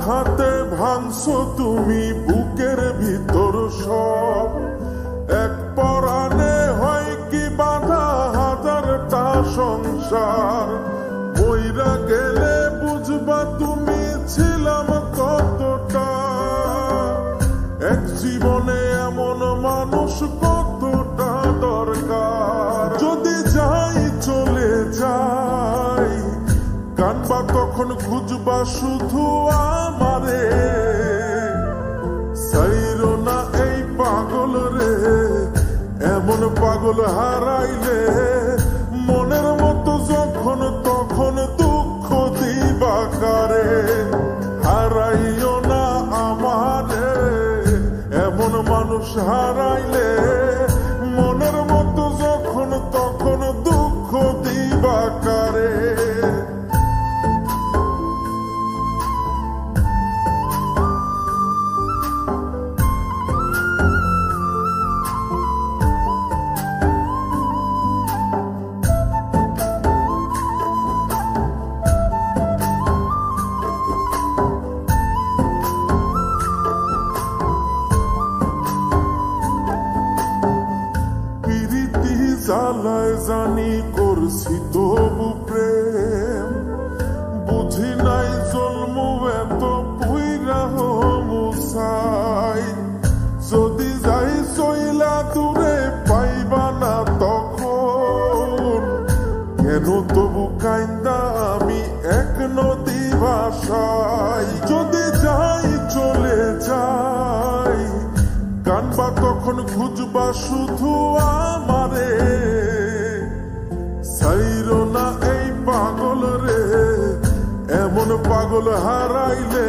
আঘাতে ভাঙছো তুমি বুকের ভিতর সব, এক পরাণে হয় কি বাধা হাজারটা সংসার। মইরা গেলে বুঝবা তুমি ছিলাম কতটা, এক জীবনে এমন মানুষ কতটা দরকার। যদি যাই চলে যাই কানবা তখন খুঁজবা শুধু আমারে, সাইরো না এই পাগল রে, এমন পাগল হারাইলে মনের মতো যখন তখন দুঃখ দিবা কারে। হারাইও না আমারে, এমন মানুষ হারাইলে মনের মতো যখন তখন দুঃখ দিবা কারে। জ্বালায় জানি করছি তবু প্রেম, বুঝি নাই জন্মু এত পুইরা মুসাই। যদি যাই চইলা দূরে পাইবা না তখন, কেন তবু কাইন্দা আমি এক নদী ভাষাই। যদি যাই চলে যাই কানবা তখন খুঁজবা শুধু আমারে, সাইরো না এই পাগল রে, এমন পাগল হারাইলে